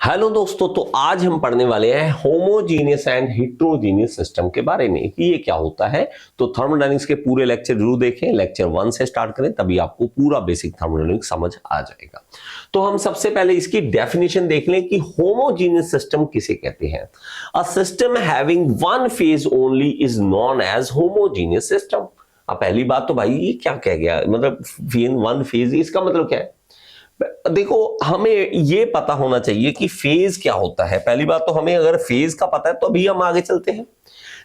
Hello दोस्तों, तो आज हम पढ़ने वाले हैं होमोजीनियस एंड हेट्रोजीनियस सिस्टम के बारे में कि ये क्या होता है। तो थर्मोडायनेमिक्स के पूरे लेक्चर जरूर देखें, लेक्चर 1 से स्टार्ट करें, तभी आपको पूरा बेसिक थर्मोडायनेमिक्स समझ आ जाएगा। तो हम सबसे पहले इसकी डेफिनेशन देख लें कि होमोजीनियस सिस्टम किसे कहते हैं। A system having one phase only is known as homogeneous system. अब पहली बात तो भाई ये क्या कह गया, मतलब वन फेज, इसका मतलब क्या है। देखो, हमें ये पता होना चाहिए कि फेज क्या होता है। पहली बात तो हमें अगर फेज का पता है तो अभी हम आगे चलते हैं।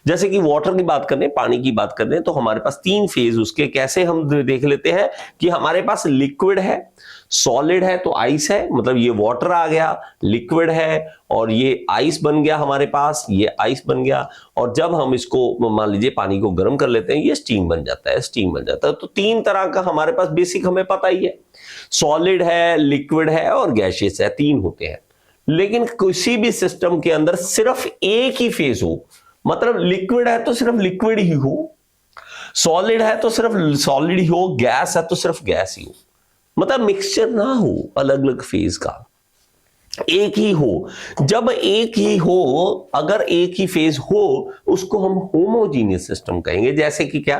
जैसे कि वाटर की बात करें, पानी की बात करें, तो हमारे पास 3 फेज उसके कैसे हम देख लेते हैं कि हमारे पास लिक्विड है, सॉलिड है तो आइस है, मतलब ये वाटर आ गया, लिक्विड है और ये आइस बन गया, हमारे पास ये आइस बन गया। और जब हम इसको मान लीजिए पानी को गर्म कर लेते हैं, ये स्टीम बन जाता है, स्टीम बन जाता है। तो 3 तरह का हमारे पास बेसिक हमें पता ही है, सॉलिड है, लिक्विड है और गैसियस है, 3 होते हैं। लेकिन किसी भी सिस्टम के अंदर सिर्फ एक ही फेज हो, मतलब लिक्विड है तो सिर्फ लिक्विड ही हो, सॉलिड है तो सिर्फ सॉलिड ही हो, गैस है तो सिर्फ गैस ही हो, मतलब मिक्सचर ना हो अलग अलग फेज का, एक ही हो। जब एक ही हो, अगर एक ही फेज हो, उसको हम होमोजीनियस सिस्टम कहेंगे। जैसे कि क्या,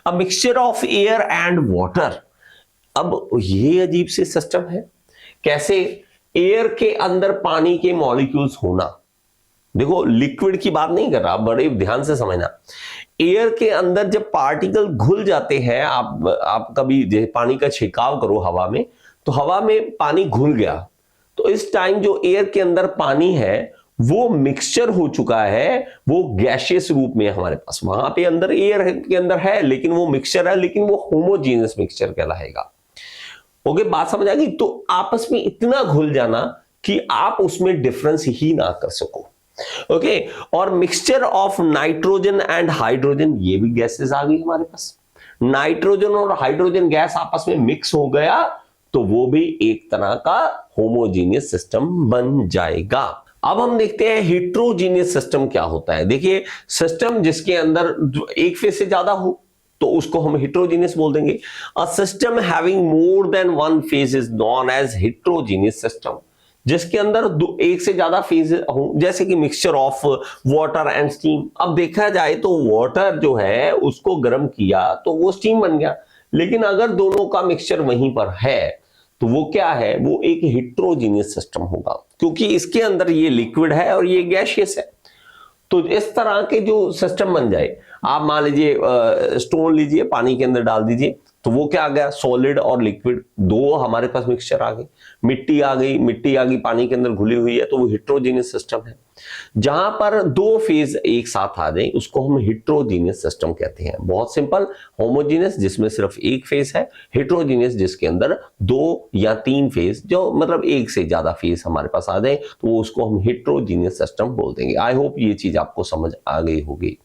a mixture of air and water. अब ये अजीब से सिस्टम है, कैसे, एयर के अंदर पानी के मॉलिक्यूल्स होना। देखो, लिक्विड की बात नहीं कर रहा, बड़े ध्यान से समझना। एयर के अंदर जब पार्टिकल घुल जाते हैं, आप कभी पानी का छिड़काव करो हवा में, तो हवा में पानी घुल गया, तो इस टाइम जो एयर के अंदर पानी है वो मिक्सचर हो चुका है, वो गैसियस रूप में हमारे पास। वहां पे अंदर एयर के अंदर है लेकिन वो मिक्सचर है, लेकिन वो होमोजीनियस मिक्सचर कहलाएगा। ओके, बात समझ आ गई। तो आपस में इतना घुल जाना कि आप उसमें डिफरेंस ही ना कर सको। ओके, और mixture of nitrogen and hydrogen, ये भी गैसेस आ गई हमारे पास। नाइट्रोजन और हाइड्रोजन गैस आपस में मिक्स हो गया तो वो भी एक तरह का होमोजीनियस सिस्टम बन जाएगा। अब हम देखते हैं हेट्रोजीनियस सिस्टम क्या होता है। देखिए, सिस्टम जिसके अंदर एक फेज से ज्यादा हो तो उसको हम हेट्रोजीनियस बोल देंगे। A system having more than one phase is known as heterogeneous system. जिसके अंदर एक से ज्यादा फेज हो, जैसे कि mixture of water and steam. अब देखा जाए तो वाटर जो है उसको गर्म किया तो वो स्टीम बन गया, लेकिन अगर दोनों का मिक्सचर वहीं पर है तो वो क्या है, वो एक हेट्रोजीनियस सिस्टम होगा, क्योंकि इसके अंदर ये लिक्विड है और ये गैसियस है। तो इस तरह के जो सिस्टम बन जाए, आप मान लीजिए स्टोन लीजिए, पानी के अंदर डाल दीजिए, तो वो क्या आ गया, सॉलिड और लिक्विड, दो हमारे पास मिक्सचर आ गई। मिट्टी आ गई पानी के अंदर घुली हुई है, तो वो हेट्रोजीनियस सिस्टम है। जहां पर 2 फेज एक साथ आ जाए उसको हम हेट्रोजीनियस सिस्टम कहते हैं। बहुत सिंपल, होमोजीनियस जिसमें सिर्फ एक फेज है, हेट्रोजीनियस जिसके अंदर 2 या 3 फेज, जो मतलब एक से ज्यादा फेज हमारे पास आ जाए, तो उसको हम हेट्रोजीनियस सिस्टम बोल देंगे। आई होप ये चीज आपको समझ आ गई होगी।